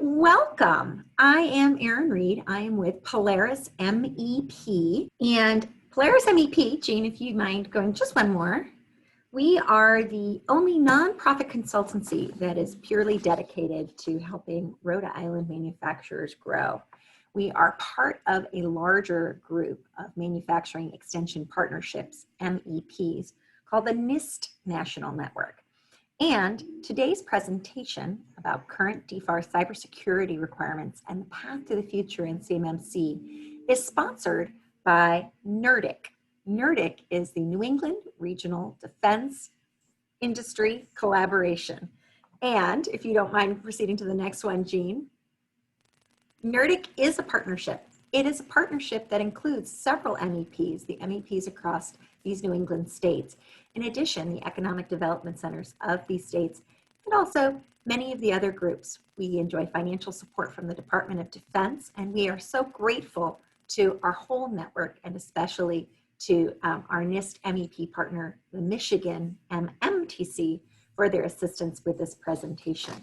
welcome. I am Erin Reed. I am with Polaris MEP. And Polaris MEP, Jean, if you mind going just one more, we are the only nonprofit consultancy that is purely dedicated to helping Rhode Island manufacturers grow. We are part of a larger group of manufacturing extension partnerships, MEPs, called the NIST National Network. And today's presentation about current DFARS cybersecurity requirements and the path to the future in CMMC is sponsored by NERDIC. NERDIC is the New England Regional Defense Industry Collaboration. And if you don't mind proceeding to the next one, Jean, NERDIC is a partnership. It is a partnership that includes several MEPs, the MEPs across these New England states. In addition, the economic development centers of these states, and also many of the other groups. We enjoy financial support from the Department of Defense, and we are so grateful to our whole network, and especially to our NIST MEP partner, the Michigan MMTC, for their assistance with this presentation.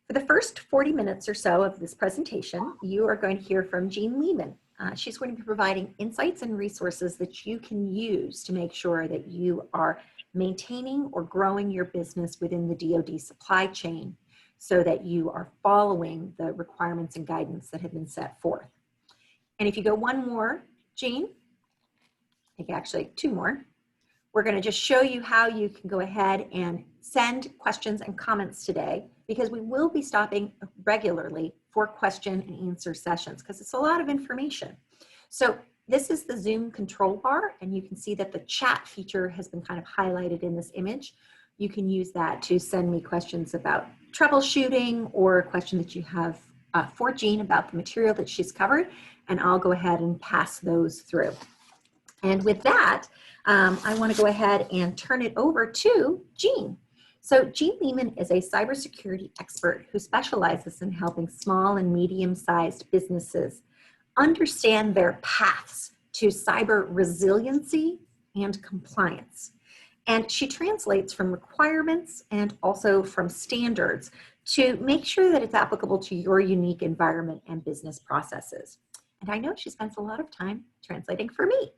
For the first 40 minutes or so of this presentation, you are going to hear from Jean Lehman. She's going to be providing insights and resources that you can use to make sure that you are maintaining or growing your business within the DoD supply chain so that you are following the requirements and guidance that have been set forth. And if you go one more, Jean, I think actually two more, we're going to just show you how you can go ahead and send questions and comments today, because we will be stopping regularly for question and answer sessions because it's a lot of information. So this is the Zoom control bar, and you can see that the chat feature has been kind of highlighted in this image. You can use that to send me questions about troubleshooting or a question that you have for Jean about the material that she's covered, and I'll go ahead and pass those through. And with that, I want to go ahead and turn it over to Jean. So Jean Lehman is a cybersecurity expert who specializes in helping small and medium-sized businesses understand their paths to cyber resiliency and compliance. And she translates from requirements and also from standards to make sure that it's applicable to your unique environment and business processes. And I know she spends a lot of time translating for me.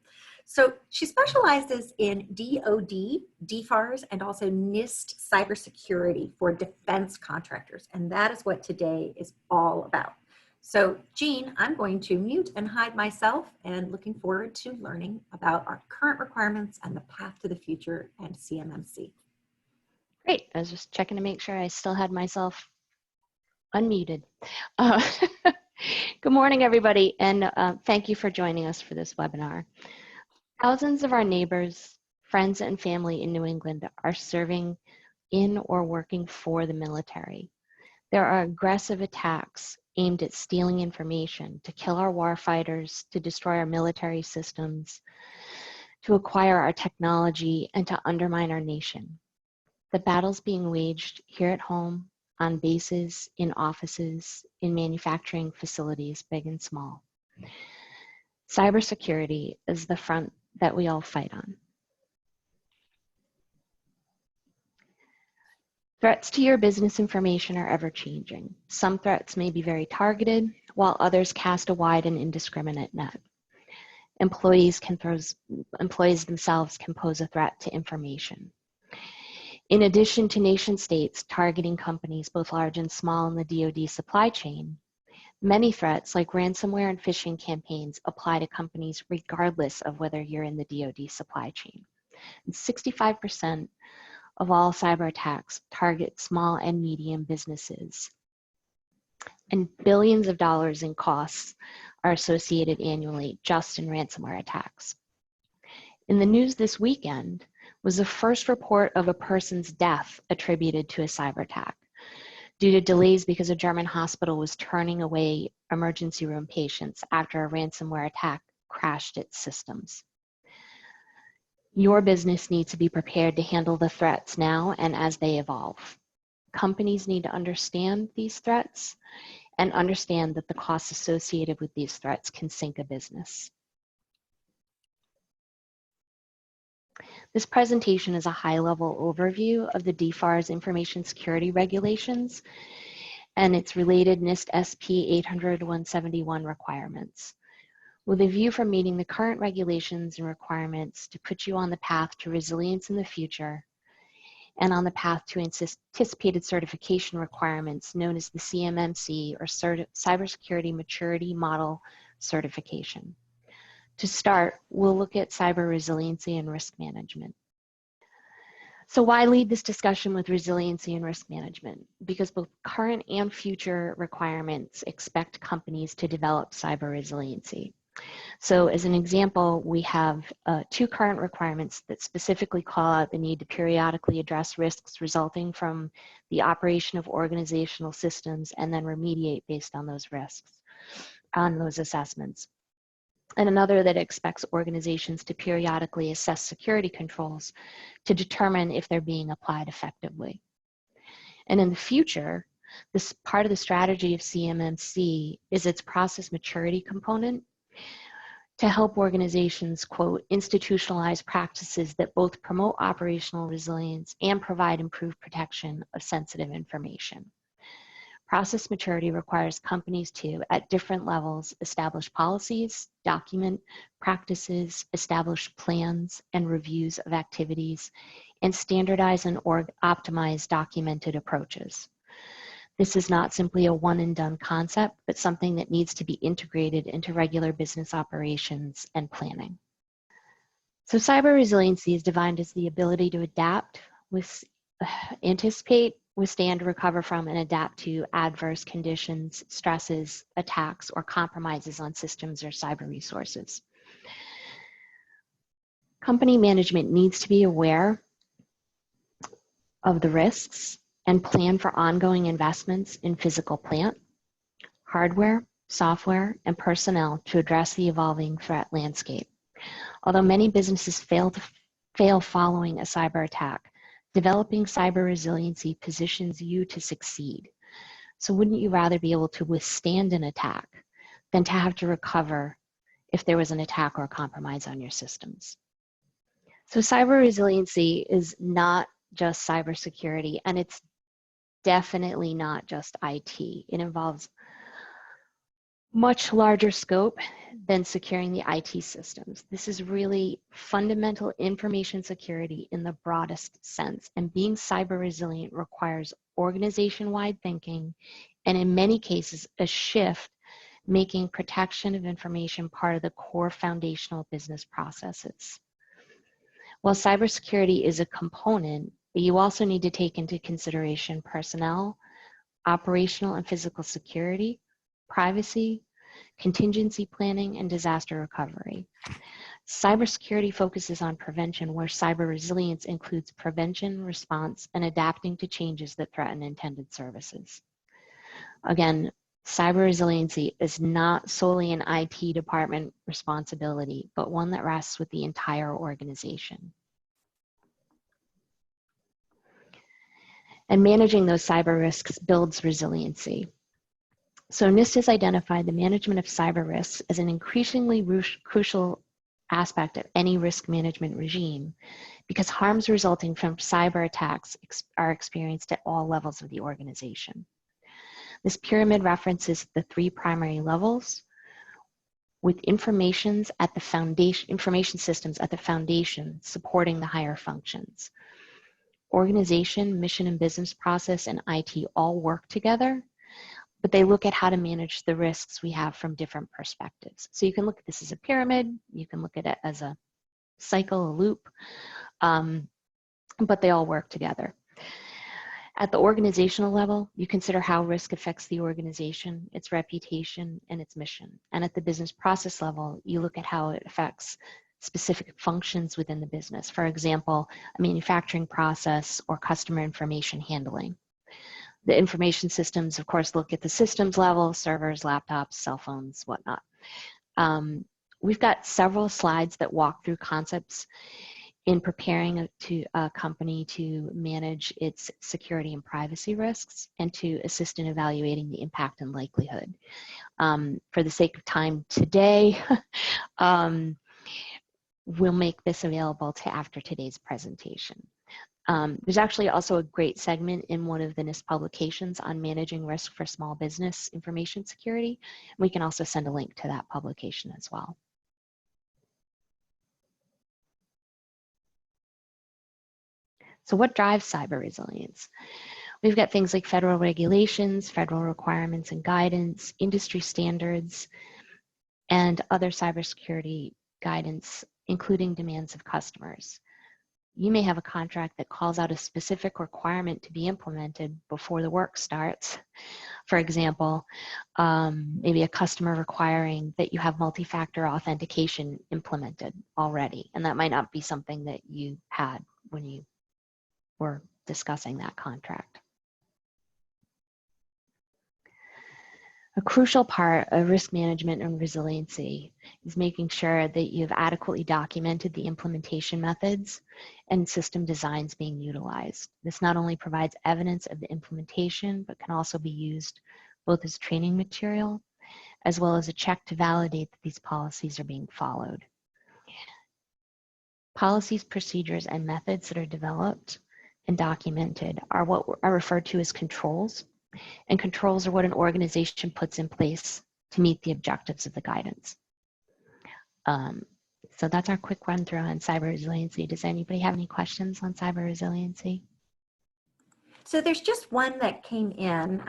So she specializes in DoD, DFARS, and also NIST cybersecurity for defense contractors. And that is what today is all about. So Jean, I'm going to mute and hide myself, and looking forward to learning about our current requirements and the path to the future and CMMC. Great, I was just checking to make sure I still had myself unmuted. Good morning, everybody, and thank you for joining us for this webinar. Thousands of our neighbors, friends, and family in New England are serving in or working for the military. There are aggressive attacks aimed at stealing information, to kill our warfighters, to destroy our military systems, to acquire our technology, and to undermine our nation. The battles being waged here at home, on bases, in offices, in manufacturing facilities, big and small. Cybersecurity is the front that we all fight on. Threats to your business information are ever changing. Some threats may be very targeted, while others cast a wide and indiscriminate net. Employees themselves can pose a threat to information. In addition to nation states targeting companies both large and small in the DoD supply chain, many threats like ransomware and phishing campaigns apply to companies regardless of whether you're in the DoD supply chain. And 65% of all cyber attacks target small and medium businesses. And billions of dollars in costs are associated annually just in ransomware attacks. In the news this weekend was the first report of a person's death attributed to a cyber attack, due to delays because a German hospital was turning away emergency room patients after a ransomware attack crashed its systems. Your business needs to be prepared to handle the threats now and as they evolve. Companies need to understand these threats and understand that the costs associated with these threats can sink a business. This presentation is a high-level overview of the DFARS information security regulations and its related NIST SP 800-171 requirements, with a view from meeting the current regulations and requirements to put you on the path to resilience in the future and on the path to anticipated certification requirements known as the CMMC, or Cybersecurity Maturity Model Certification. To start, we'll look at cyber resiliency and risk management. So why lead this discussion with resiliency and risk management? Because both current and future requirements expect companies to develop cyber resiliency. So as an example, we have 2 current requirements that specifically call out the need to periodically address risks resulting from the operation of organizational systems and then remediate based on those risks, on those assessments. And another that expects organizations to periodically assess security controls to determine if they're being applied effectively. And in the future, this part of the strategy of CMMC is its process maturity component to help organizations, quote, institutionalize practices that both promote operational resilience and provide improved protection of sensitive information. Process maturity requires companies to, at different levels, establish policies, document practices, establish plans and reviews of activities, and standardize and optimize documented approaches. This is not simply a one and done concept, but something that needs to be integrated into regular business operations and planning. So cyber resiliency is defined as the ability to adapt, anticipate, withstand, recover from, and adapt to adverse conditions, stresses, attacks, or compromises on systems or cyber resources. Company management needs to be aware of the risks and plan for ongoing investments in physical plant, hardware, software, and personnel to address the evolving threat landscape. Although many businesses fail following a cyber attack, developing cyber resiliency positions you to succeed. So wouldn't you rather be able to withstand an attack than to have to recover if there was an attack or a compromise on your systems? So cyber resiliency is not just cybersecurity, and it's definitely not just IT. It involves much larger scope than securing the IT systems. This is really fundamental information security in the broadest sense, and being cyber resilient requires organization-wide thinking, and in many cases, a shift making protection of information part of the core foundational business processes. While cybersecurity is a component, you also need to take into consideration personnel, operational and physical security, privacy, contingency planning, and disaster recovery. Cybersecurity focuses on prevention, where cyber resilience includes prevention, response, and adapting to changes that threaten intended services. Again, cyber resiliency is not solely an IT department responsibility, but one that rests with the entire organization. And managing those cyber risks builds resiliency. So NIST has identified the management of cyber risks as an increasingly crucial aspect of any risk management regime, because harms resulting from cyber attacks are experienced at all levels of the organization. This pyramid references the 3 primary levels, with information systems at the foundation supporting the higher functions. Organization, mission and business process, and IT all work together, but they look at how to manage the risks we have from different perspectives. So you can look at this as a pyramid, you can look at it as a cycle, a loop, but they all work together. At the organizational level, you consider how risk affects the organization, its reputation, and its mission. And at the business process level, you look at how it affects specific functions within the business. For example, a manufacturing process or customer information handling. The information systems, of course, look at the systems level, servers, laptops, cell phones, whatnot. We've got several slides that walk through concepts in preparing a company to manage its security and privacy risks and to assist in evaluating the impact and likelihood. For the sake of time today, we'll make this available to after today's presentation. There's actually also a great segment in one of the NIST publications on managing risk for small business information security. We can also send a link to that publication as well. So what drives cyber resilience? We've got things like federal regulations, federal requirements and guidance, industry standards, and other cybersecurity guidance, including demands of customers. You may have a contract that calls out a specific requirement to be implemented before the work starts. For example, maybe a customer requiring that you have multi-factor authentication implemented already, and that might not be something that you had when you were discussing that contract. A crucial part of risk management and resiliency is making sure that you've adequately documented the implementation methods and system designs being utilized. This not only provides evidence of the implementation, but can also be used both as training material as well as a check to validate that these policies are being followed. Policies, procedures, and methods that are developed and documented are what are referred to as controls. And controls are what an organization puts in place to meet the objectives of the guidance. So that's our quick run through on cyber resiliency. Does anybody have any questions on cyber resiliency? So there's just one that came in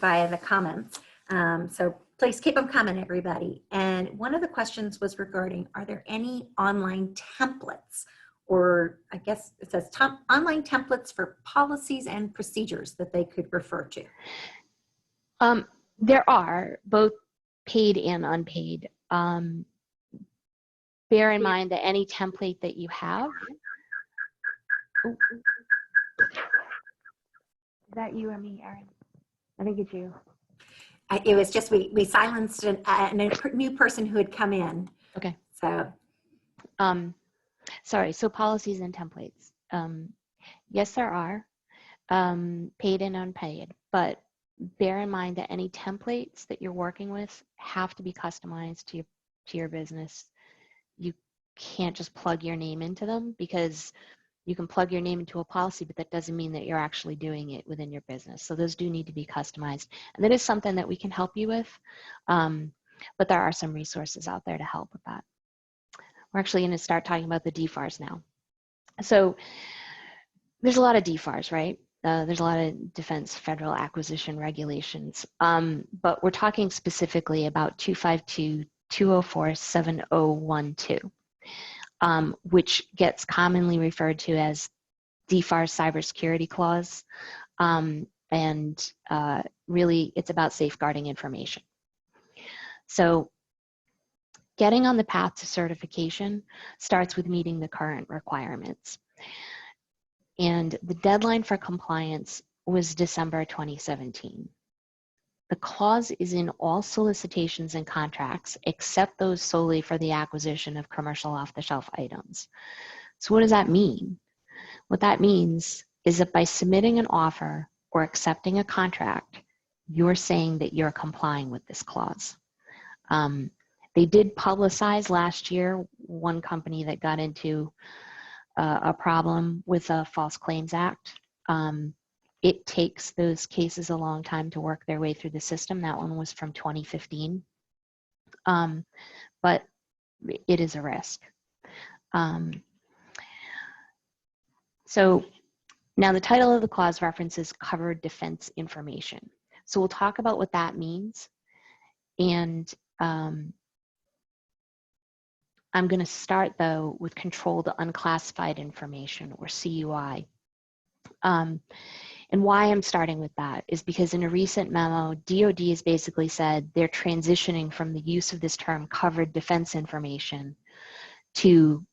via the comments. So please keep them coming, everybody. And one of the questions was regarding, are there any online templates, or I guess it says online templates for policies and procedures that they could refer to? There are both paid and unpaid. Bear in mind that any template that you have. Oh, is that you or me, Erin? I think it's you. It was just, we silenced a new person who had come in. Okay. So. Sorry, so policies and templates. Yes, there are paid and unpaid, but bear in mind that any templates that you're working with have to be customized to your business. You can't just plug your name into them, because you can plug your name into a policy, but that doesn't mean that you're actually doing it within your business. So those do need to be customized. And that is something that we can help you with, but there are some resources out there to help with that. We're actually going to start talking about the DFARS now. So there's a lot of DFARS, right? There's a lot of defense federal acquisition regulations, but we're talking specifically about 252-204-7012, which gets commonly referred to as DFARS Cybersecurity Clause, and really it's about safeguarding information. So getting on the path to certification starts with meeting the current requirements. And the deadline for compliance was December 2017. The clause is in all solicitations and contracts except those solely for the acquisition of commercial off-the-shelf items. So what does that mean? What that means is that by submitting an offer or accepting a contract, you're saying that you're complying with this clause. They did publicize last year one company that got into a problem with a False Claims Act. It takes those cases a long time to work their way through the system. That one was from 2015, but it is a risk. So now the title of the clause references covered defense information. So we'll talk about what that means. And I'm going to start, though, with controlled unclassified information, or CUI. And why I'm starting with that is because in a recent memo, DoD has basically said they're transitioning from the use of this term covered defense information to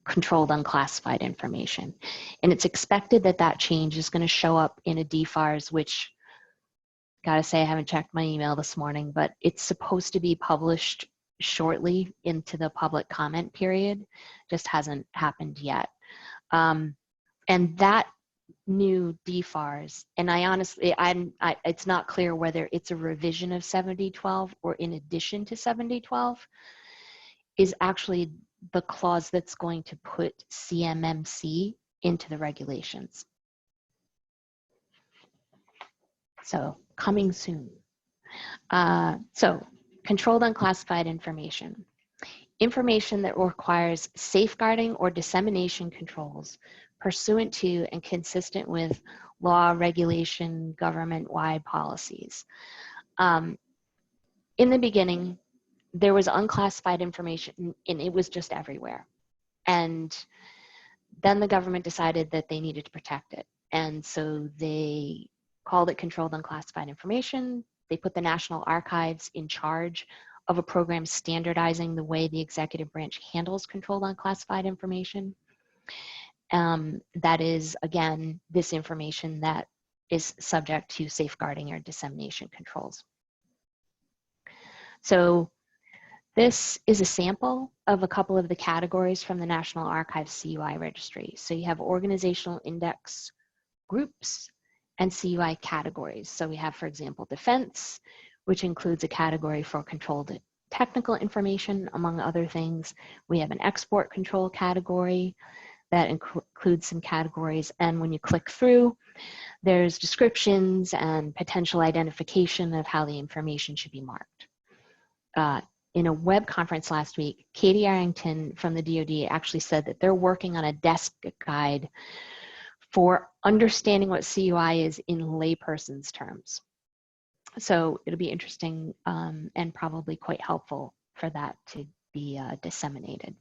controlled unclassified information. And it's expected that that change is going to show up in a DFARS, which, gotta say, I haven't checked my email this morning, but it's supposed to be published shortly into the public comment period, just hasn't happened yet. And that new DFARS, and I honestly, it's not clear whether it's a revision of 7012 or in addition to 7012, is actually the clause that's going to put CMMC into the regulations. So coming soon. So controlled unclassified information. Information that requires safeguarding or dissemination controls pursuant to and consistent with law, regulation, government-wide policies. In the beginning, there was unclassified information and it was just everywhere. And then the government decided that they needed to protect it. And so they called it controlled unclassified information. They put the National Archives in charge of a program standardizing the way the executive branch handles controlled unclassified information. That is, again, this information that is subject to safeguarding or dissemination controls. So this is a sample of a couple of the categories from the National Archives CUI registry. So you have organizational index groups and CUI categories. So we have, for example, defense, which includes a category for controlled technical information, among other things. We have an export control category that includes some categories. And when you click through, there's descriptions and potential identification of how the information should be marked. In a web conference last week, Katie Arrington from the DoD actually said that they're working on a desk guide for understanding what CUI is in layperson's terms. So it'll be interesting and probably quite helpful for that to be disseminated.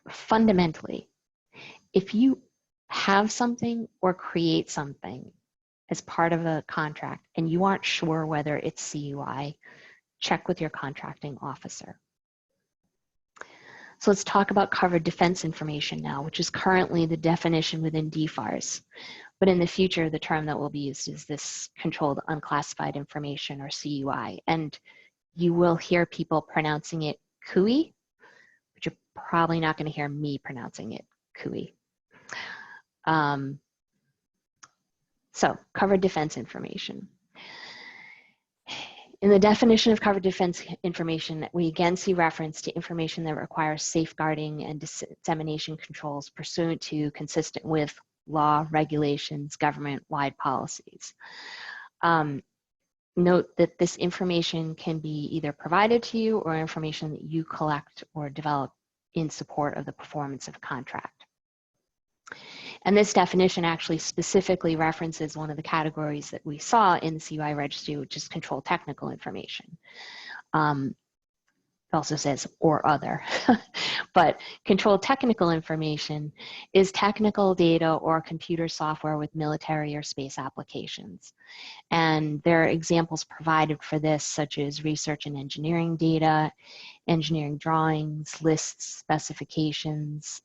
Fundamentally, if you have something or create something as part of a contract and you aren't sure whether it's CUI, check with your contracting officer. So let's talk about covered defense information now, which is currently the definition within DFARS. But in the future, the term that will be used is this controlled unclassified information, or CUI. And you will hear people pronouncing it CUI, but you're probably not going to hear me pronouncing it CUI. So covered defense information. In the definition of covered defense information, we again see reference to information that requires safeguarding and dissemination controls pursuant to, consistent with law, regulations, government-wide policies. Note that this information can be either provided to you or information that you collect or develop in support of the performance of a contract. And this definition actually specifically references one of the categories that we saw in the CUI registry, which is controlled technical information. It also says or other, but controlled technical information is technical data or computer software with military or space applications. And there are examples provided for this, such as research and engineering data, engineering drawings, lists, specifications,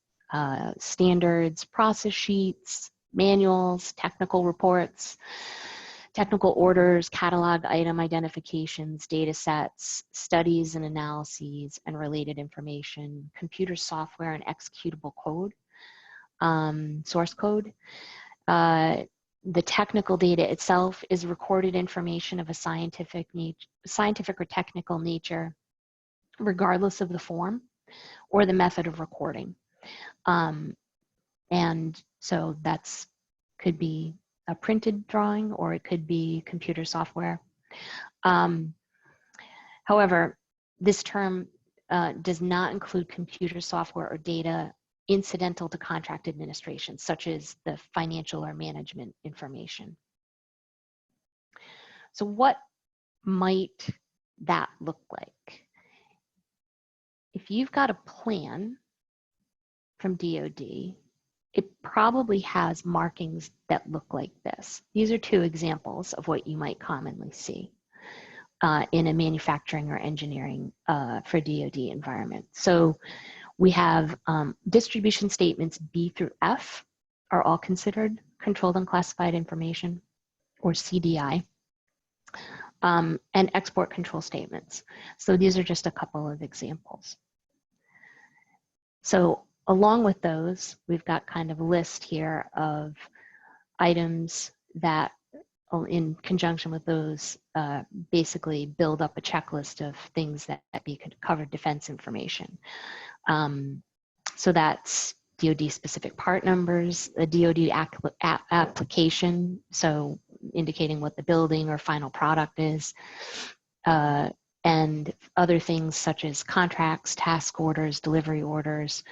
standards, process sheets, manuals, technical reports, technical orders, catalog item identifications, data sets, studies and analyses, and related information, computer software and executable code, source code. The technical data itself is recorded information of a scientific or technical nature, regardless of the form or the method of recording. And so that's could be a printed drawing or it could be computer software. However, this term does not include computer software or data incidental to contract administration, such as the financial or management information. So what might that look like? If you've got a plan from DoD, it probably has markings that look like this. These are two examples of what you might commonly see in a manufacturing or engineering for DoD environment. So we have distribution statements B through F are all considered controlled unclassified information, or CDI, and export control statements. So these are just a couple of examples. So along with those, we've got kind of a list here of items that, in conjunction with those, basically build up a checklist of things that be covered defense information. So that's DoD specific part numbers, a DoD application, so indicating what the building or final product is, and other things such as contracts, task orders, delivery orders,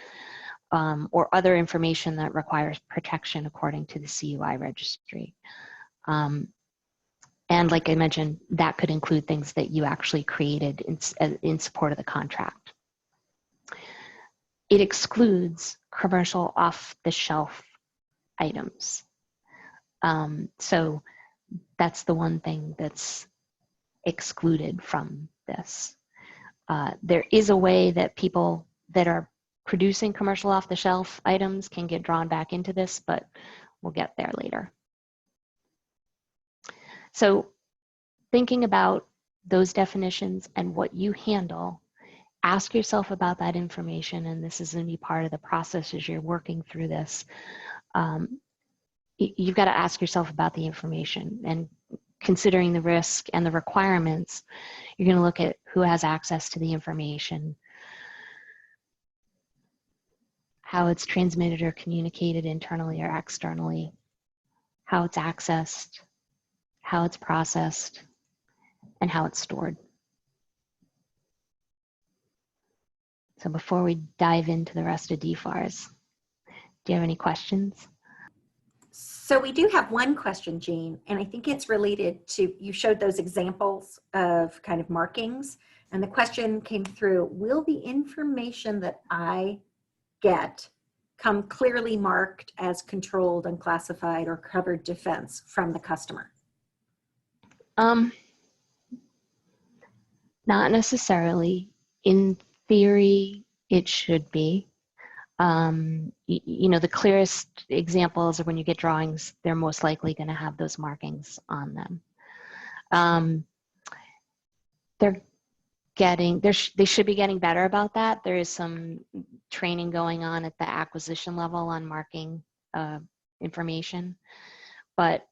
or other information that requires protection according to the CUI registry. And like I mentioned, that could include things that you actually created in support of the contract. It excludes commercial off-the-shelf items. So that's the one thing that's excluded from this. There is a way that people that are producing commercial off-the-shelf items can get drawn back into this, but we'll get there later. So thinking about those definitions and what you handle, ask yourself about that information, and this is going to be part of the process as you're working through this. You've got to ask yourself about the information, and considering the risk and the requirements, you're going to look at who has access to the information, how it's transmitted or communicated internally or externally, how it's accessed, how it's processed, and how it's stored. So before we dive into the rest of DFARS, do you have any questions? So we do have one question, Jean, and I think it's related to, you showed those examples of kind of markings, and the question came through, will the information that I get come clearly marked as controlled, unclassified, or covered defense from the customer? Not necessarily. In theory, it should be. You know, the clearest examples are when you get drawings, they're most likely going to have those markings on them. They should be getting better about that. There is some training going on at the acquisition level on marking information, but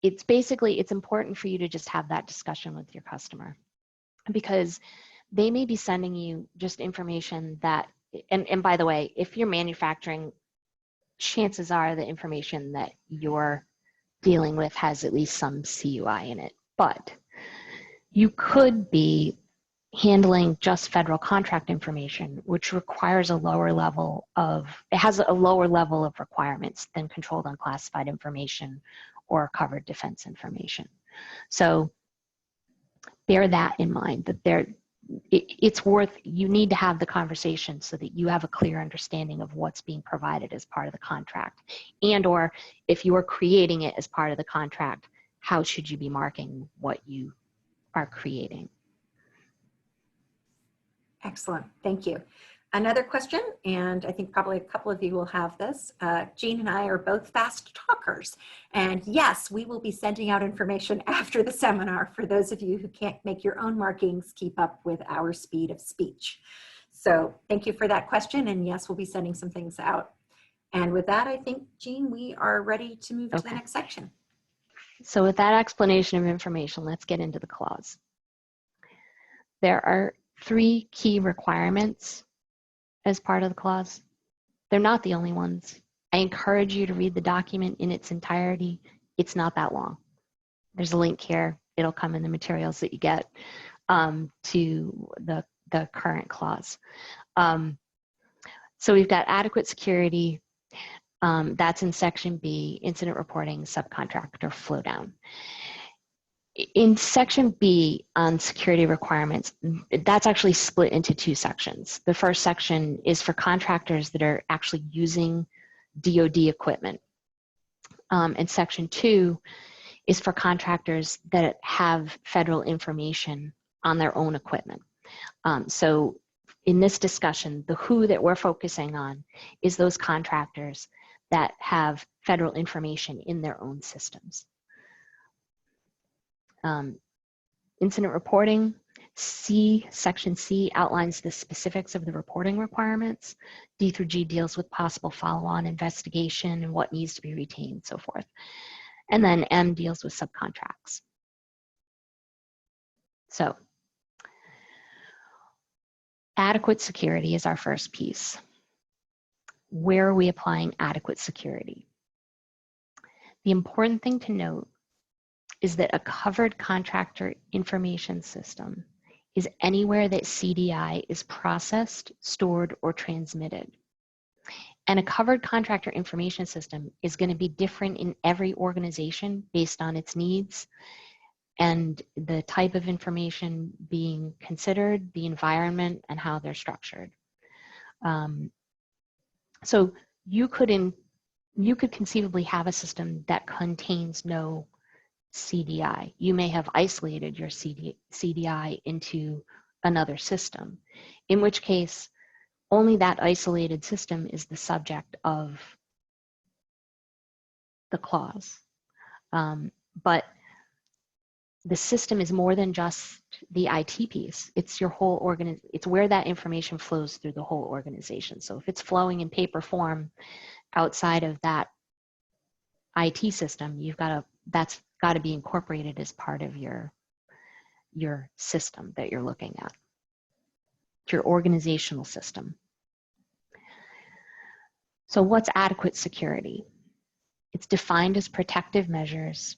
it's important for you to just have that discussion with your customer, because they may be sending you just information that, and by the way, if you're manufacturing, chances are the information that you're dealing with has at least some CUI in it. But you could be handling just federal contract information, which requires a lower level of, it has a lower level of requirements than controlled unclassified information or covered defense information. So bear that in mind, that it's worth, you need to have the conversation so that you have a clear understanding of what's being provided as part of the contract. And or if you are creating it as part of the contract, how should you be marking what you are creating? Excellent, thank you. Another question, and I think probably a couple of you will have this. Jean and I are both fast talkers, and yes, we will be sending out information after the seminar for those of you who can't make your own markings keep up with our speed of speech. So thank you for that question, and yes, we'll be sending some things out. And with that, I think, Jean, we are ready to move to the next section. So with that explanation of information, let's get into the clause. There are 3 key requirements as part of the clause. They're not the only ones. I encourage you to read the document in its entirety. It's not that long. There's a link here. It'll come in the materials that you get to the current clause. So we've got adequate security. That's in section B, incident reporting, subcontractor flow down. In section B on security requirements, that's actually split into 2 sections. The first section is for contractors that are actually using DoD equipment. And section 2 is for contractors that have federal information on their own equipment. So in this discussion, the who that we're focusing on is those contractors that have federal information in their own systems. Incident reporting, section C outlines the specifics of the reporting requirements. D through G deals with possible follow-on investigation and what needs to be retained, so forth. And then M deals with subcontracts. So Adequate security is our first piece. Where are we applying adequate security? The important thing to note is that a covered contractor information system is anywhere that CDI is processed, stored, or transmitted. And a covered contractor information system is going to be different in every organization based on its needs and the type of information being considered, the environment, and how they're structured. So you could conceivably have a system that contains no CDI. You may have isolated your CDI into another system, in which case only that isolated system is the subject of the clause. But the system is more than just the IT piece. It's your whole it's where that information flows through the whole organization. So if it's flowing in paper form outside of that IT system, that's got to be incorporated as part of your system that you're looking at, your organizational system. So what's adequate security? It's defined as protective measures,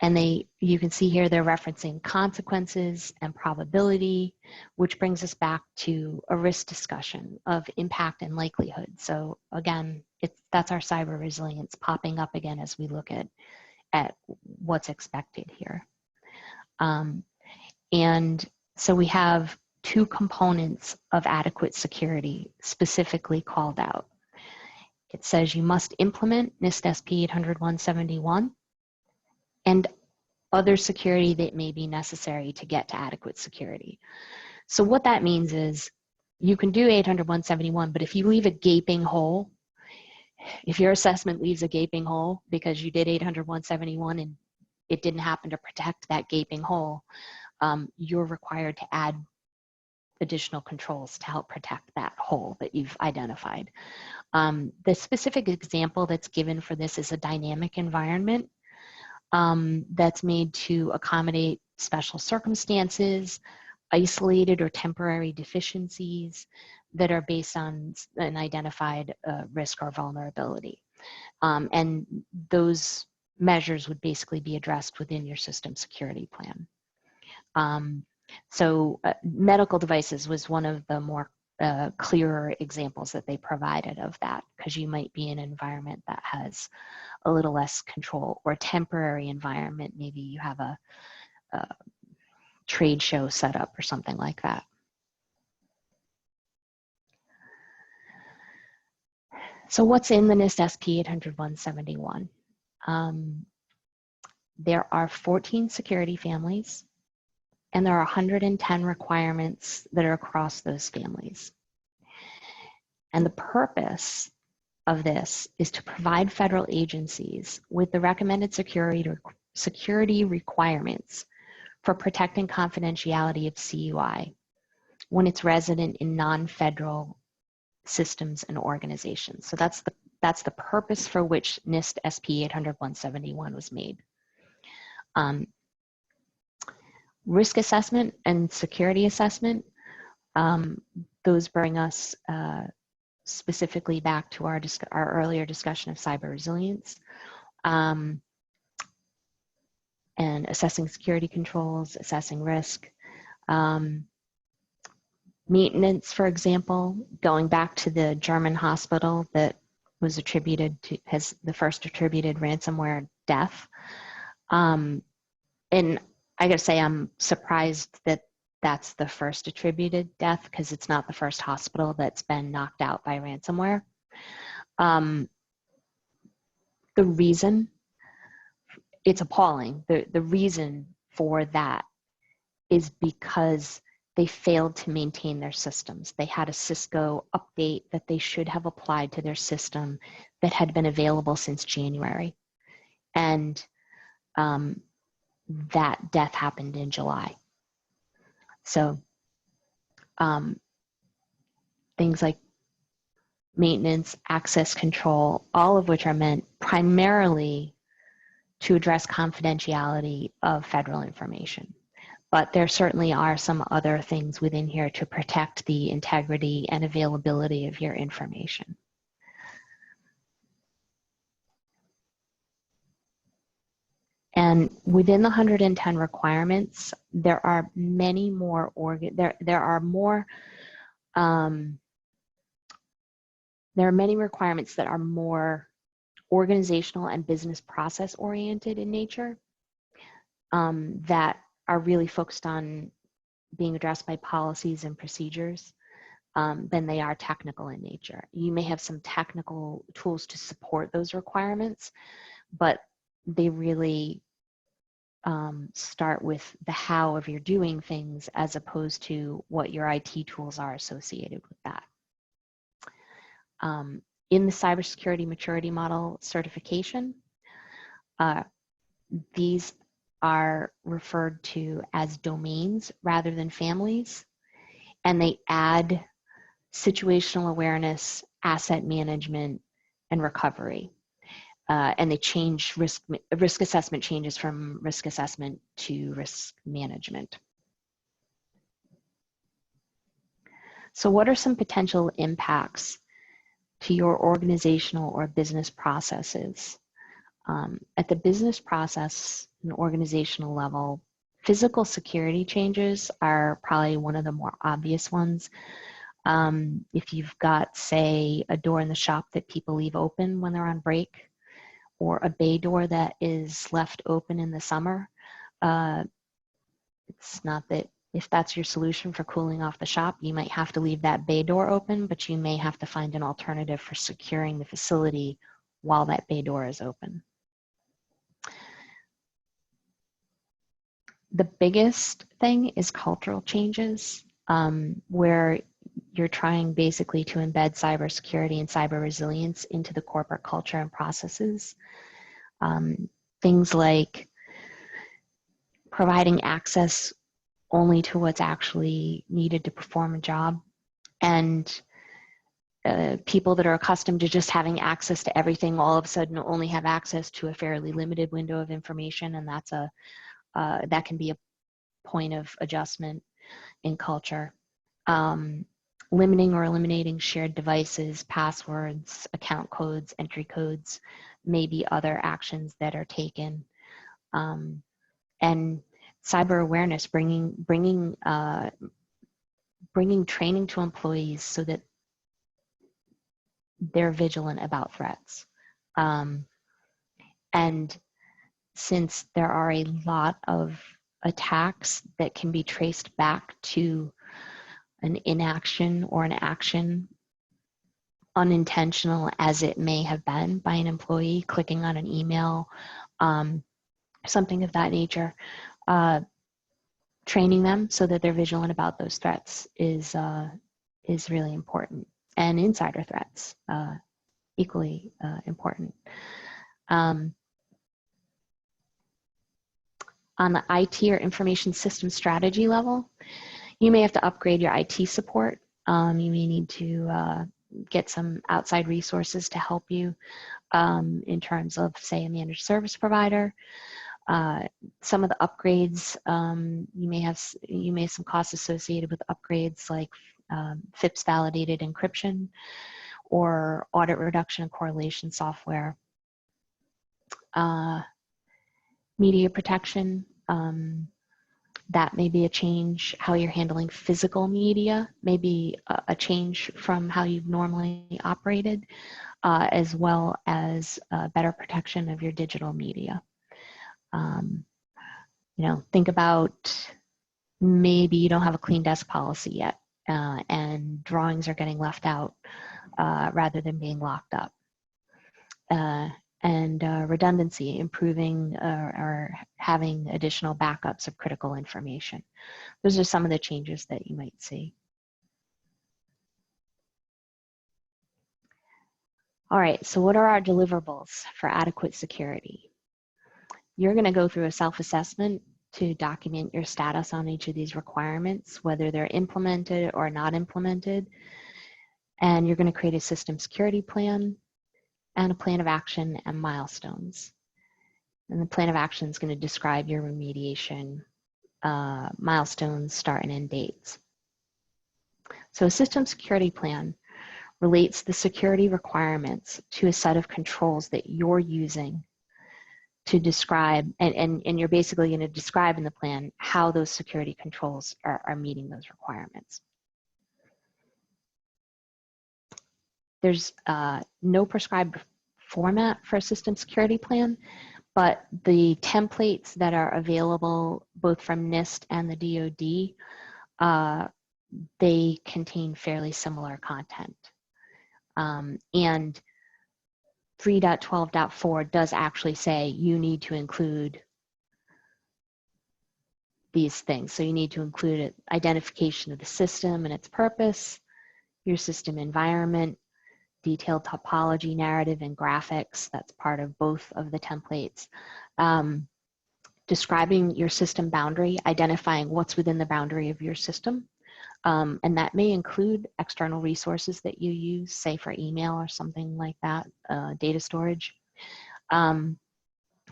and you can see here they're referencing consequences and probability, which brings us back to a risk discussion of impact and likelihood. So again, that's our cyber resilience popping up again as we look at what's expected here. And so we have two components of adequate security specifically called out. It says you must implement NIST SP 800-171 and other security that may be necessary to get to adequate security. So what that means is you can do 800-171, but if you leave a gaping hole, if your assessment leaves a gaping hole because you did 800-171 and it didn't happen to protect that gaping hole, you're required to add additional controls to help protect that hole that you've identified. The specific example that's given for this is a dynamic environment that's made to accommodate special circumstances, isolated or temporary deficiencies that are based on an identified risk or vulnerability. And those measures would basically be addressed within your system security plan. So medical devices was one of the more clearer examples that they provided of that, because you might be in an environment that has a little less control, or a temporary environment. Maybe you have a trade show set up or something like that. So what's in the NIST SP 800-171? There are 14 security families, and there are 110 requirements that are across those families. And the purpose of this is to provide federal agencies with the recommended security requirements for protecting confidentiality of CUI when it's resident in non-federal systems and organizations. So that's the purpose for which NIST SP 800-171 was made. Risk assessment and security assessment, those bring us specifically back to our earlier discussion of cyber resilience, and assessing security controls, assessing risk. Maintenance, for example, going back to the German hospital that was attributed to, has the first attributed ransomware death. And I gotta say, I'm surprised that that's the first attributed death, because it's not the first hospital that's been knocked out by ransomware. The reason, it's appalling. The reason for that is because they failed to maintain their systems. They had a Cisco update that they should have applied to their system that had been available since January. And that death happened in July. So things like maintenance, access control, all of which are meant primarily to address confidentiality of federal information. but there certainly are some other things within here to protect the integrity and availability of your information. And within the 110 requirements, there are many more there are many requirements that are more organizational and business process oriented in nature, that are really focused on being addressed by policies and procedures, than they are technical in nature. You may have some technical tools to support those requirements, but they really start with the how of your doing things as opposed to what your IT tools are associated with that. In the cybersecurity maturity model certification, these are referred to as domains rather than families, and they add situational awareness, asset management, and recovery. And they change risk assessment changes from risk assessment to risk management. So what are some potential impacts to your organizational or business processes? At the business process and organizational level, physical security changes are probably one of the more obvious ones. If you've got, say, a door in the shop that people leave open when they're on break, or a bay door that is left open in the summer, it's not that if that's your solution for cooling off the shop, you might have to leave that bay door open, but you may have to find an alternative for securing the facility while that bay door is open. The biggest thing is cultural changes, where you're trying basically to embed cybersecurity and cyber resilience into the corporate culture and processes. Things like providing access only to what's actually needed to perform a job, and people that are accustomed to just having access to everything all of a sudden only have access to a fairly limited window of information, and that's that can be a point of adjustment in culture. Limiting or eliminating shared devices, passwords, account codes, entry codes, maybe other actions that are taken. And cyber awareness, bringing training to employees so that they're vigilant about threats. And since there are a lot of attacks that can be traced back to an inaction or an action, unintentional as it may have been by an employee clicking on an email, something of that nature, training them so that they're vigilant about those threats is really important. And insider threats, equally important. On the IT or information system strategy level, you may have to upgrade your IT support. You may need to get some outside resources to help you in terms of, say, a managed service provider. Some of the upgrades, you may have some costs associated with upgrades like FIPS validated encryption or audit reduction and correlation software. Media protection, that may be a change. How you're handling physical media may be a change from how you've normally operated, as well as better protection of your digital media. You know, think about maybe you don't have a clean desk policy yet, and drawings are getting left out rather than being locked up. And redundancy, improving or having additional backups of critical information. Those are some of the changes that you might see. All right, so what are our deliverables for adequate security? You're gonna go through a self-assessment to document your status on each of these requirements, whether they're implemented or not implemented. And you're gonna create a system security plan and a plan of action and milestones. And the plan of action is going to describe your remediation milestones, start and end dates. So a system security plan relates the security requirements to a set of controls that you're using to describe, and you're basically going to describe in the plan how those security controls are meeting those requirements. There's no prescribed format for a system security plan, but the templates that are available both from NIST and the DoD, they contain fairly similar content. And 3.12.4 does actually say you need to include these things. So you need to include identification of the system and its purpose, your system environment, detailed topology, narrative, and graphics. That's part of both of the templates. Describing your system boundary, identifying what's within the boundary of your system. And that may include external resources that you use, say for email or something like that, data storage,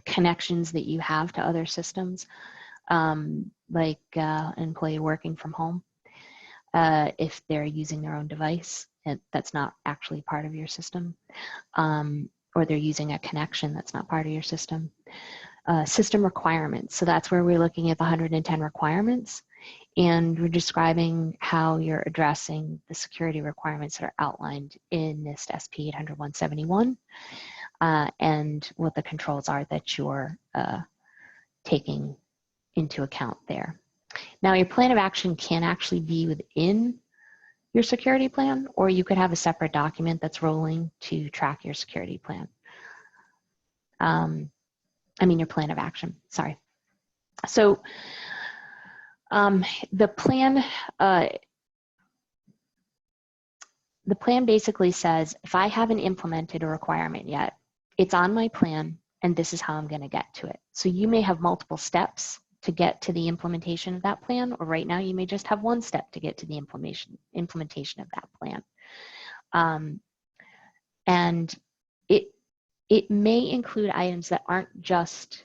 connections that you have to other systems, like an employee working from home, if they're using their own device that's not actually part of your system, or they're using a connection that's not part of your system. System requirements, so that's where we're looking at the 110 requirements. And we're describing how you're addressing the security requirements that are outlined in NIST SP 800-171 and what the controls are that you're taking into account there. Now, your plan of action can actually be within your security plan, or you could have a separate document that's rolling to track your security plan. I mean, your plan of action, sorry. So, the plan basically says, if I haven't implemented a requirement yet, it's on my plan, and this is how I'm going to get to it. So you may have multiple steps to get to the implementation of that plan, or right now you may just have one step to get to the implementation of that plan. And it may include items that aren't just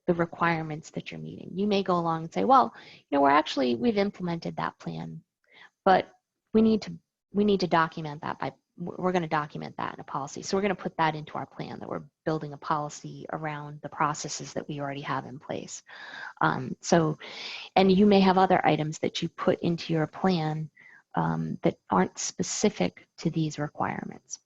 the requirements that you're meeting. You may go along and say, well, you know, we've implemented that plan, but we need to document that we're going to document that in a policy. So we're going to put that into our plan, that we're building a policy around the processes that we already have in place. And you may have other items that you put into your plan that aren't specific to these requirements.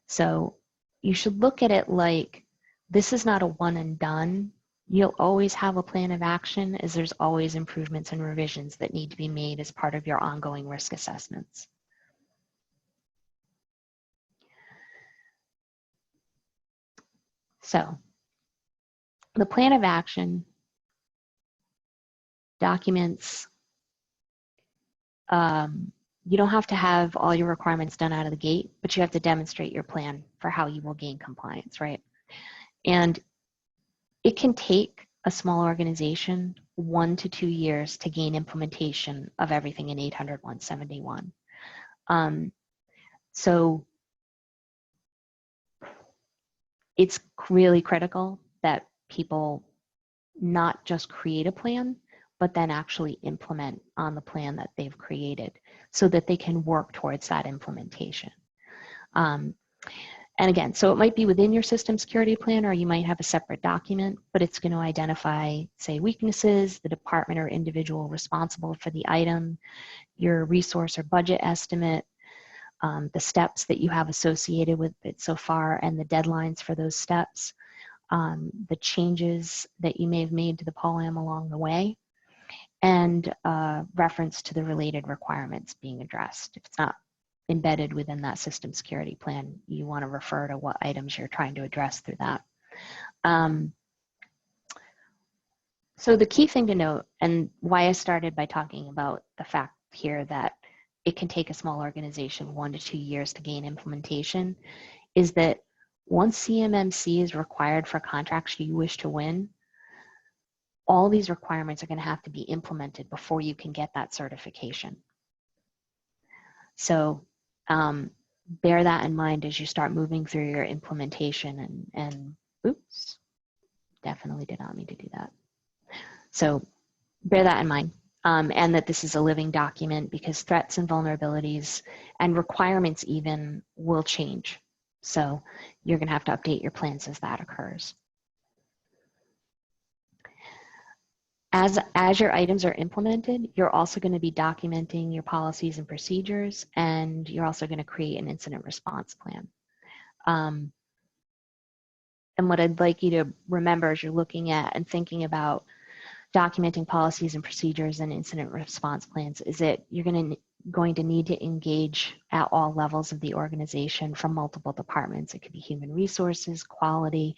So you should look at it like, this is not a one and done. You'll always have a plan of action, as there's always improvements and revisions that need to be made as part of your ongoing risk assessments. So the plan of action documents, you don't have to have all your requirements done out of the gate, but you have to demonstrate your plan for how you will gain compliance, right? And it can take a small organization 1 to 2 years to gain implementation of everything in 800-171. So it's really critical that people not just create a plan, but then actually implement on the plan that they've created so that they can work towards that implementation. And again, so it might be within your system security plan, or you might have a separate document, but it's going to identify, say, weaknesses, the department or individual responsible for the item, your resource or budget estimate, the steps that you have associated with it so far, and the deadlines for those steps, the changes that you may have made to the POAM along the way, and reference to the related requirements being addressed. If it's not embedded within that system security plan, you want to refer to what items you're trying to address through that. So the key thing to note, and why I started by talking about the fact here that it can take a small organization 1 to 2 years to gain implementation, is that once CMMC is required for contracts you wish to win, all these requirements are going to have to be implemented before you can get that certification. So bear that in mind as you start moving through your implementation, and oops, definitely did not mean to do that. So bear that in mind. And that this is a living document, because threats and vulnerabilities and requirements even will change. So you're going to have to update your plans as that occurs. As your items are implemented, you're also going to be documenting your policies and procedures, and you're also going to create an incident response plan. And what I'd like you to remember as you're looking at and thinking about documenting policies and procedures and incident response plans is that you're going to need to engage at all levels of the organization from multiple departments. It could be human resources, quality,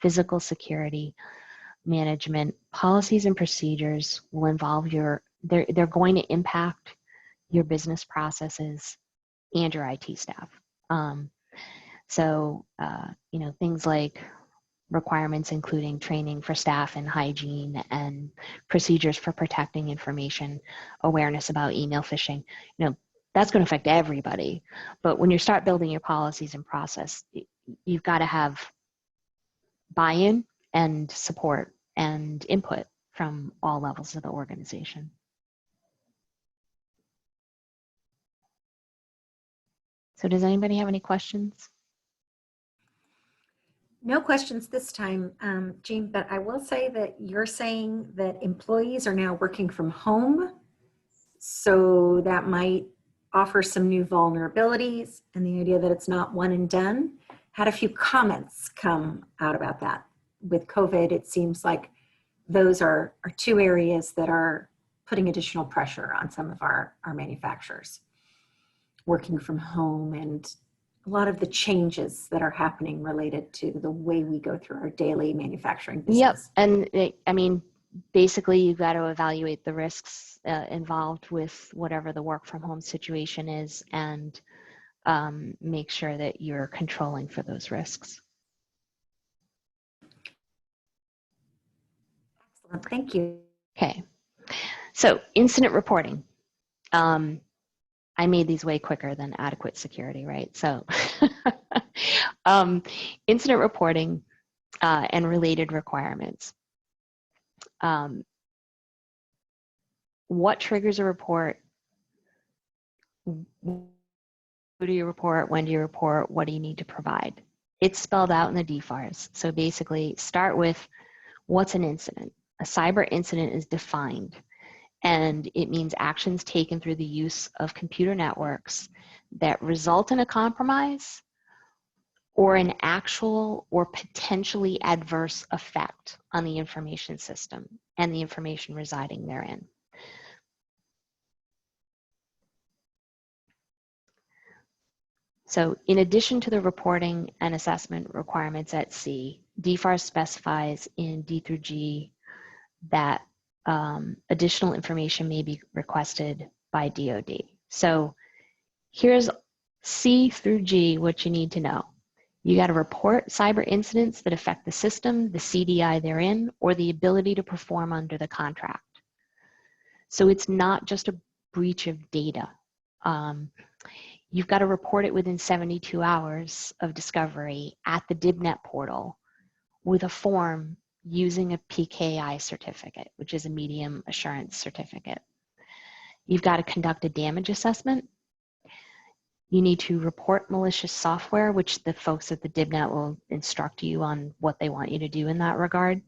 physical security, management. Policies and procedures will involve they're going to impact your business processes and your IT staff. You know, things like requirements including training for staff and hygiene and procedures for protecting information, awareness about email phishing, you know, that's going to affect everybody. But when you start building your policies and process, you've got to have buy-in and support and input from all levels of the organization. So does anybody have any questions? No questions this time, Jean, but I will say that you're saying that employees are now working from home, so that might offer some new vulnerabilities, and the idea that it's not one and done. Had a few comments come out about that. With COVID, it seems like those are two areas that are putting additional pressure on some of our manufacturers. Working from home and a lot of the changes that are happening related to the way we go through our daily manufacturing business. Yep, and I mean, basically you've got to evaluate the risks involved with whatever the work from home situation is, and make sure that you're controlling for those risks. Excellent, thank you. Okay, so incident reporting. I made these way quicker than adequate security, right? So incident reporting and related requirements. What triggers a report? Who do you report? When do you report? What do you need to provide? It's spelled out in the DFARS. So basically start with what's an incident. A cyber incident is defined, and it means actions taken through the use of computer networks that result in a compromise or an actual or potentially adverse effect on the information system and the information residing therein. So in addition to the reporting and assessment requirements at C, DFARS specifies in D through G that additional information may be requested by DoD. So here's C through G, what you need to know. You got to report cyber incidents that affect the system, the CDI therein, or the ability to perform under the contract. So it's not just a breach of data. You've got to report it within 72 hours of discovery at the DIBnet portal with a form using a PKI certificate, which is a medium assurance certificate. You've got to conduct a damage assessment. You need to report malicious software, which the folks at the DIBnet will instruct you on what they want you to do in that regard.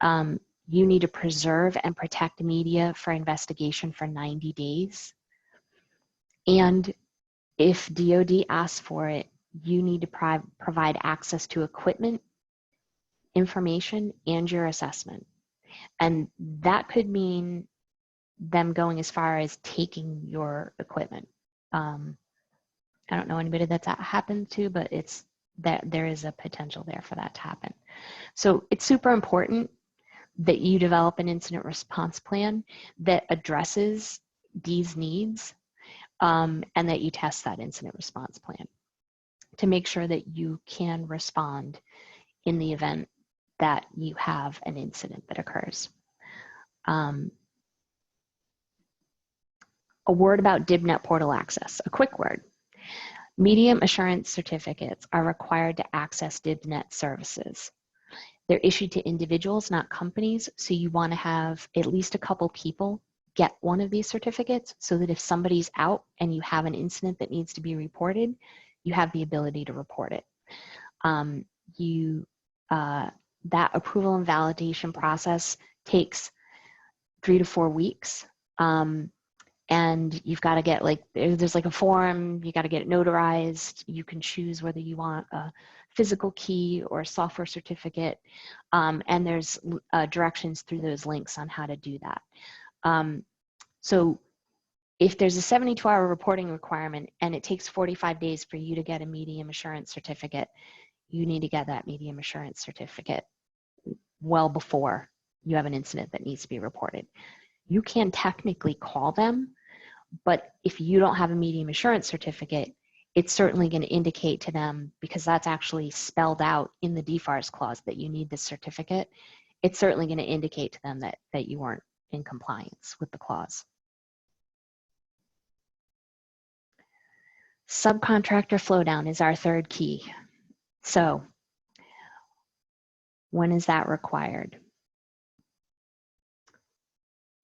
You need to preserve and protect media for investigation for 90 days. And if DoD asks for it, you need to provide access to equipment, information, and your assessment. And that could mean them going as far as taking your equipment. I don't know anybody that's happened to, but it's that there is a potential there for that to happen. So it's super important that you develop an incident response plan that addresses these needs, and that you test that incident response plan to make sure that you can respond in the event that you have an incident that occurs. A word about DIBnet portal access, a quick word. Medium assurance certificates are required to access DIBnet services. They're issued to individuals, not companies, so you want to have at least a couple people get one of these certificates so that if somebody's out and you have an incident that needs to be reported, you have the ability to report it. That approval and validation process takes 3 to 4 weeks. And you've got to get there's like a form, you got to get it notarized. You can choose whether you want a physical key or a software certificate. And there's directions through those links on how to do that. So if there's a 72-hour reporting requirement and it takes 45 days for you to get a medium assurance certificate, you need to get that medium assurance certificate well before you have an incident that needs to be reported. You can technically call them, but if you don't have a medium assurance certificate, it's certainly going to indicate to them, because that's actually spelled out in the DFARS clause that you need this certificate. It's certainly going to indicate to them that you weren't in compliance with the clause. Subcontractor flow down is our third key. So when is that required?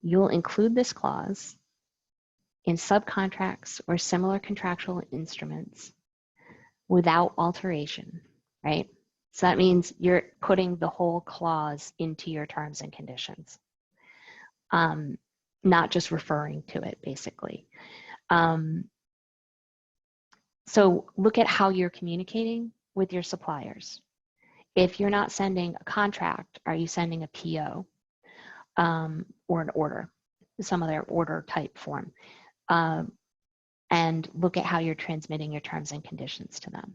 You'll include this clause in subcontracts or similar contractual instruments without alteration, right? So that means you're putting the whole clause into your terms and conditions, not just referring to it, basically. So look at how you're communicating with your suppliers. If you're not sending a contract, are you sending a PO or an order, some other order type form? And look at how you're transmitting your terms and conditions to them.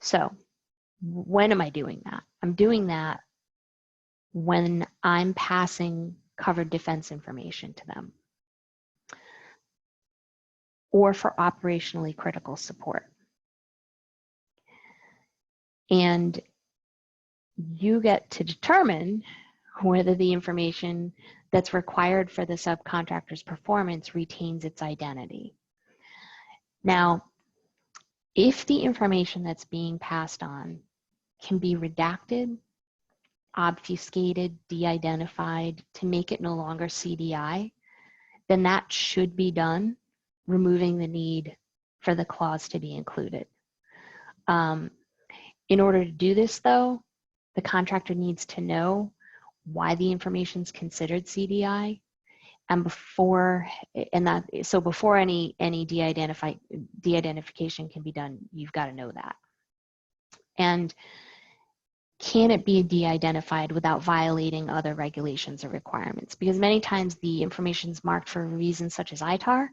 So when am I doing that? I'm doing that when I'm passing covered defense information to them, or for operationally critical support. And you get to determine whether the information that's required for the subcontractor's performance retains its identity. Now, if the information that's being passed on can be redacted, obfuscated, de-identified to make it no longer CDI, then that should be done, removing the need for the clause to be included. In order to do this, though, the contractor needs to know why the information is considered CDI, and before any de-identification can be done, you've got to know that. And can it be de-identified without violating other regulations or requirements? Because many times the information is marked for reasons such as ITAR,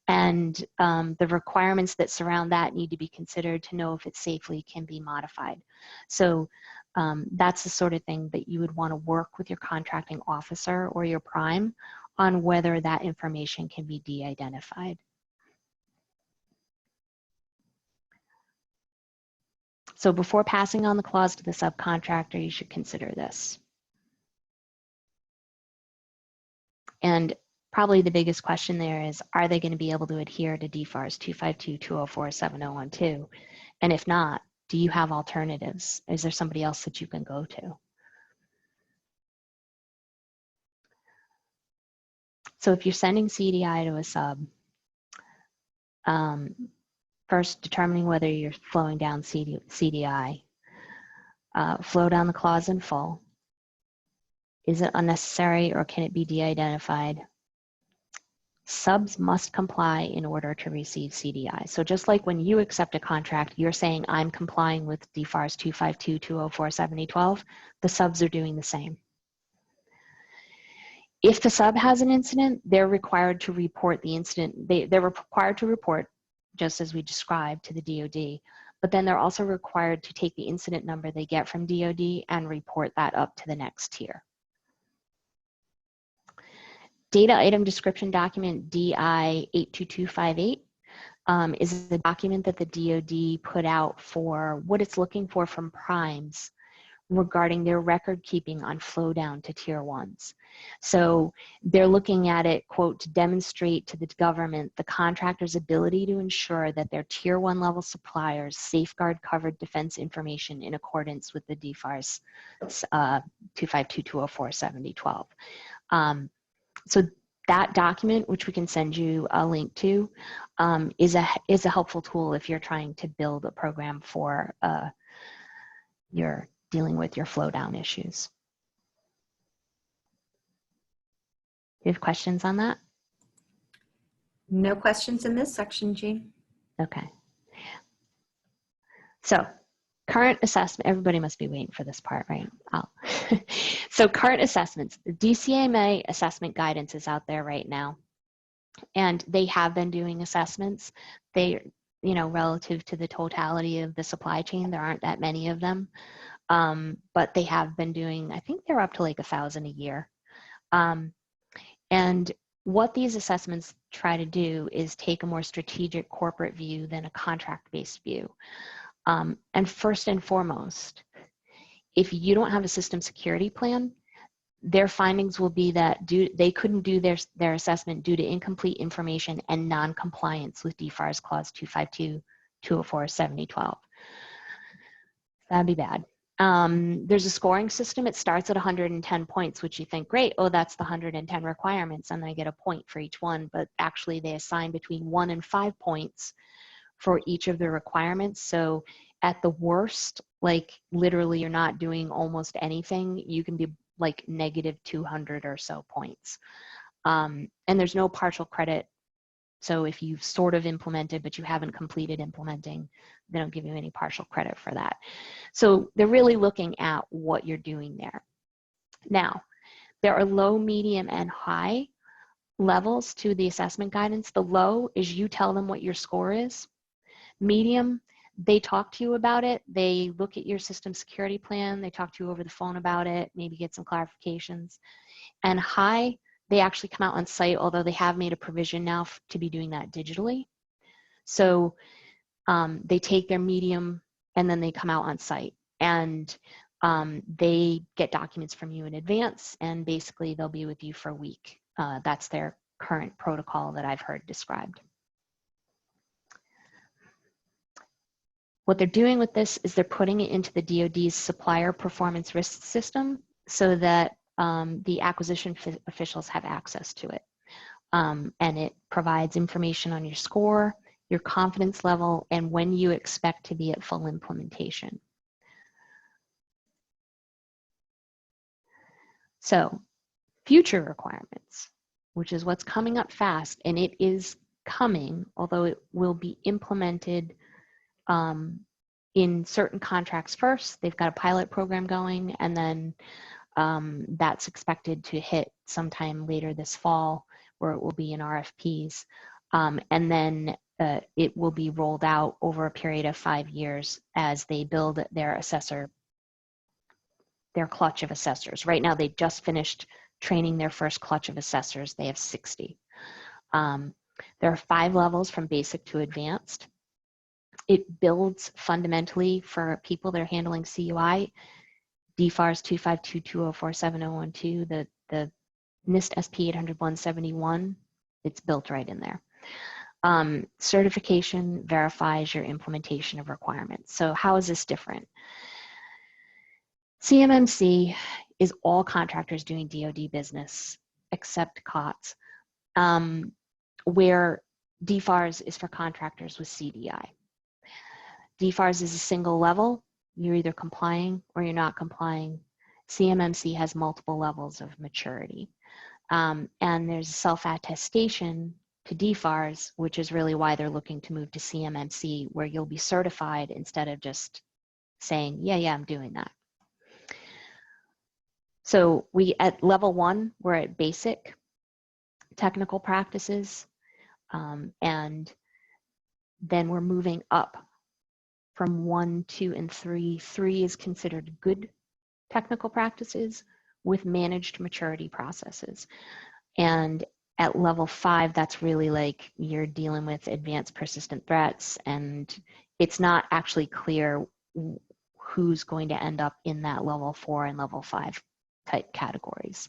and the requirements that surround that need to be considered to know if it safely can be modified. So that's the sort of thing that you would want to work with your contracting officer or your prime on, whether that information can be de-identified. So before passing on the clause to the subcontractor, you should consider this. And probably the biggest question there is, are they going to be able to adhere to DFARS 252, 204, 7012? And if not, do you have alternatives? Is there somebody else that you can go to? So if you're sending CDI to a sub, first determining whether you're flowing down CDI, flow down the clause in full. Is it unnecessary or can it be de-identified? Subs must comply in order to receive CDI. So just like when you accept a contract, you're saying I'm complying with DFARS 252, 204, 7012, the subs are doing the same. If the sub has an incident, they're required to report the incident. They're required to report, just as we described, to the DoD, but then they're also required to take the incident number they get from DoD and report that up to the next tier. Data Item Description Document DI 82258 is the document that the DoD put out for what it's looking for from primes regarding their record keeping on flow down to tier ones. So they're looking at it, quote, to demonstrate to the government the contractor's ability to ensure that their tier one level suppliers safeguard covered defense information in accordance with the DFARS 252-204-7012. So that document, which we can send you a link to, is a helpful tool if you're trying to build a program for your dealing with your flow down issues. Do you have questions on that? No questions in this section, Jean. Okay. So current assessment, everybody must be waiting for this part, right? So current assessments, the DCMA assessment guidance is out there right now. And they have been doing assessments. They, you know, relative to the totality of the supply chain, there aren't that many of them. But they have been doing, I think they're up to like 1,000 a year. And what these assessments try to do is take a more strategic corporate view than a contract-based view. And first and foremost, if you don't have a system security plan, their findings will be that they couldn't do their assessment due to incomplete information and non-compliance with DFARS Clause 252-204-7012. That'd be bad. There's a scoring system. It starts at 110 points, which you think, great, oh, that's the 110 requirements, and I get a point for each one, but actually they assign between 1 and 5 points for each of the requirements. So at the worst, like literally you're not doing almost anything, you can be like -200 or so points. And there's no partial credit. So if you've sort of implemented, but you haven't completed implementing, they don't give you any partial credit for that. So they're really looking at what you're doing there. Now, there are low, medium, and high levels to the assessment guidance. The low is you tell them what your score is. Medium, they talk to you about it. They look at your system security plan. They talk to you over the phone about it, maybe get some clarifications. And high, they actually come out on site, although they have made a provision now to be doing that digitally. So they take their medium and then they come out on site, and they get documents from you in advance, and basically they'll be with you for a week. That's their current protocol that I've heard described. What they're doing with this is they're putting it into the DoD's supplier performance risk system so that the acquisition officials have access to it. And it provides information on your score, your confidence level, and when you expect to be at full implementation. So future requirements, which is what's coming up fast, and it is coming, although it will be implemented in certain contracts first. They've got a pilot program going, and then that's expected to hit sometime later this fall, where it will be in RFPs. And then it will be rolled out over a period of 5 years as they build their clutch of assessors. Right now, they just finished training their first clutch of assessors. They have 60. There are 5 levels from basic to advanced. It builds fundamentally for people that are handling CUI, DFARS 252-204-7012, the NIST SP 800-171, it's built right in there. Certification verifies your implementation of requirements. So how is this different? CMMC is all contractors doing DoD business except COTS, where DFARS is for contractors with CDI. DFARS is a single level. You're either complying or you're not complying. CMMC has multiple levels of maturity. And there's a self-attestation to DFARS, which is really why they're looking to move to CMMC, where you'll be certified instead of just saying, yeah, I'm doing that. So at level 1, we're at basic technical practices, and then we're moving up from 1, 2, and 3. 3 is considered good technical practices with managed maturity processes. And at level 5, that's really like you're dealing with advanced persistent threats, and it's not actually clear who's going to end up in that level 4 and level 5 type categories.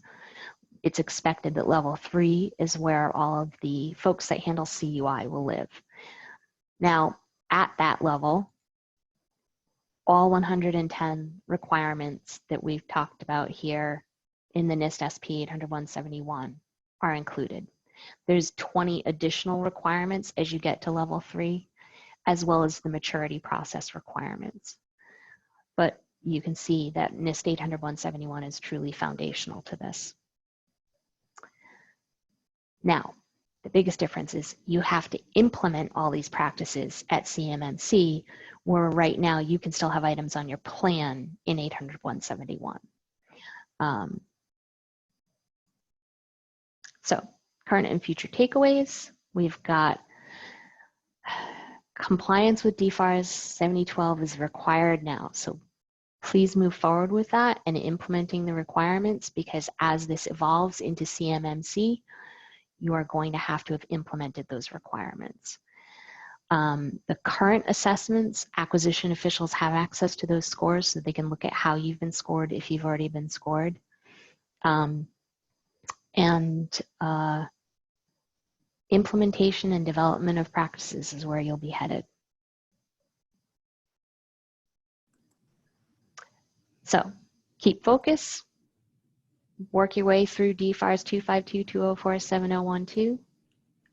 It's expected that level 3 is where all of the folks that handle CUI will live. Now, at that level, all 110 requirements that we've talked about here in the NIST SP 800-171 are included. There's 20 additional requirements as you get to level 3, as well as the maturity process requirements. But you can see that NIST 800-171 is truly foundational to this. Now, the biggest difference is you have to implement all these practices at CMMC, where right now you can still have items on your plan in 800-171. So current and future takeaways, we've got compliance with DFARS 7012 is required now. So please move forward with that and implementing the requirements, because as this evolves into CMMC, you are going to have implemented those requirements. The current assessments, acquisition officials have access to those scores so they can look at how you've been scored if you've already been scored. Implementation and development of practices is where you'll be headed. So keep focus, work your way through DFARS 252-204-7012,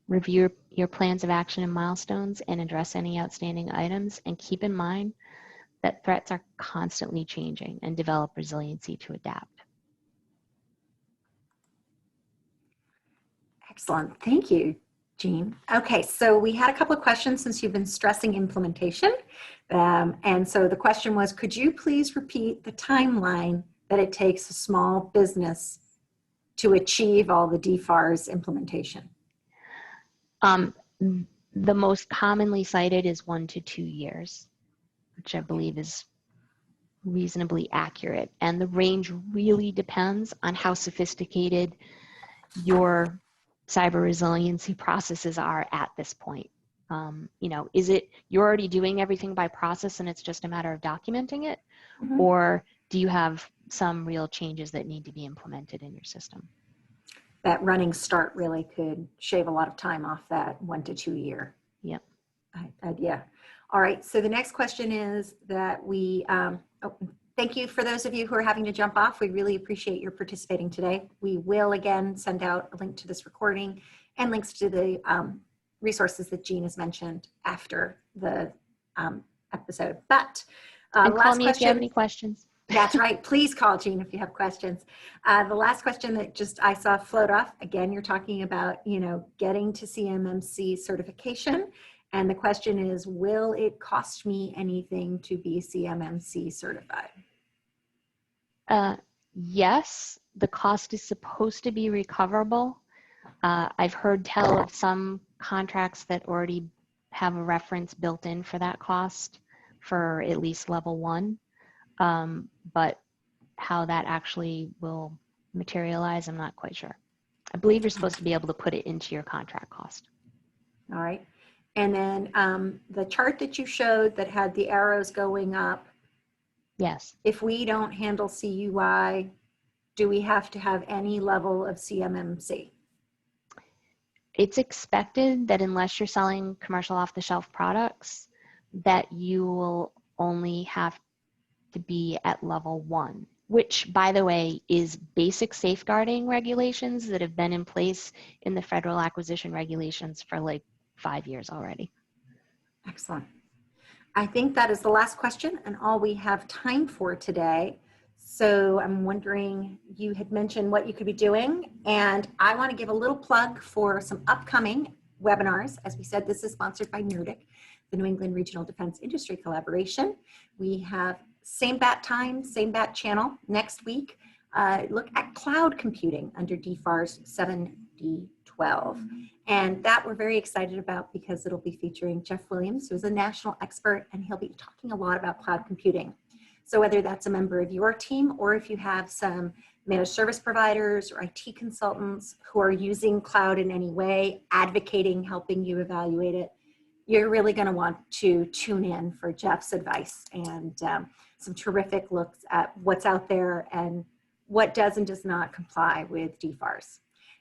review your plans of action and milestones, and address any outstanding items, and keep in mind that threats are constantly changing, and develop resiliency to adapt. Excellent, thank you, Jean. Okay, so we had a couple of questions since you've been stressing implementation. And so the question was, could you please repeat the timeline that it takes a small business to achieve all the DFARS implementation? The most commonly cited is 1 to 2 years, which I believe is reasonably accurate. And the range really depends on how sophisticated your cyber resiliency processes are at this point. You know, is it you're already doing everything by process and it's just a matter of documenting it? Mm-hmm. Or do you have some real changes that need to be implemented in your system? That running start really could shave a lot of time off that 1 to 2 year. Yep. Yeah. All right. So the next question is that we, thank you for those of you who are having to jump off. We really appreciate your participating today. We will again send out a link to this recording and links to the resources that Jean has mentioned after the episode. But and call me if you have any questions. That's right. Please call Jean if you have questions. The last question that just I saw float off, again, you're talking about, you know, getting to CMMC certification. And the question is, will it cost me anything to be CMMC certified? Yes, the cost is supposed to be recoverable. I've heard tell of some contracts that already have a reference built in for that cost for at least level 1. But how that actually will materialize, I'm not quite sure. I believe you're supposed to be able to put it into your contract cost. All right. And then the chart that you showed that had the arrows going up. Yes. If we don't handle CUI, do we have to have any level of CMMC? It's expected that unless you're selling commercial off-the-shelf products, that you will only have to be at level 1, which, by the way, is basic safeguarding regulations that have been in place in the federal acquisition regulations for like 5 years already. Excellent. I think that is the last question and all we have time for today. So I'm wondering, you had mentioned what you could be doing, and I want to give a little plug for some upcoming webinars. As we said, this is sponsored by NERDIC, the New England Regional Defense Industry Collaboration. We have same bat time, same bat channel next week. Look at cloud computing under DFARS 7D12. And that we're very excited about because it'll be featuring Jeff Williams, who is a national expert, and he'll be talking a lot about cloud computing. So whether that's a member of your team or if you have some managed service providers or IT consultants who are using cloud in any way, advocating, helping you evaluate it, you're really going to want to tune in for Jeff's advice and some terrific looks at what's out there and what does and does not comply with DFARS.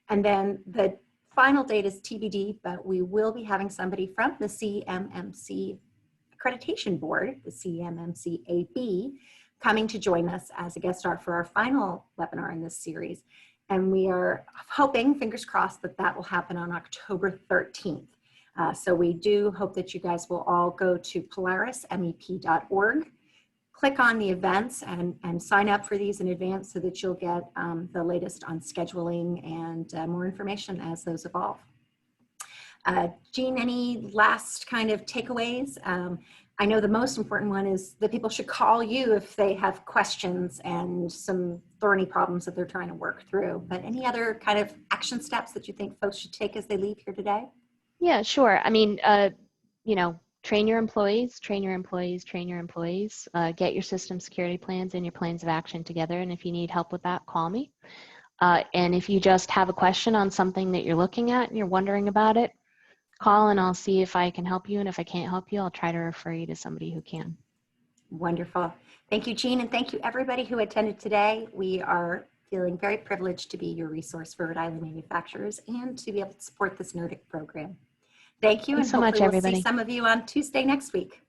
And then the final date is TBD, but we will be having somebody from the CMMC Accreditation Board, the CMMC AB, coming to join us as a guest star for our final webinar in this series. And we are hoping, fingers crossed, that that will happen on October 13th. So we do hope that you guys will all go to polarismep.org, click on the events and sign up for these in advance so that you'll get the latest on scheduling and more information as those evolve. Jean, any last kind of takeaways? I know the most important one is that people should call you if they have questions and some thorny problems that they're trying to work through. But any other kind of action steps that you think folks should take as they leave here today? Yeah, sure. I mean, you know, train your employees, train your employees, train your employees, get your system security plans and your plans of action together. And if you need help with that, call me. And if you just have a question on something that you're looking at and you're wondering about it, call and I'll see if I can help you. And if I can't help you, I'll try to refer you to somebody who can. Wonderful. Thank you, Jean, and thank you everybody who attended today. We are feeling very privileged to be your resource for Rhode Island manufacturers and to be able to support this NERDIC program. Thank you, Thanks and so much, hopefully we'll everybody. see some of you on Tuesday next week.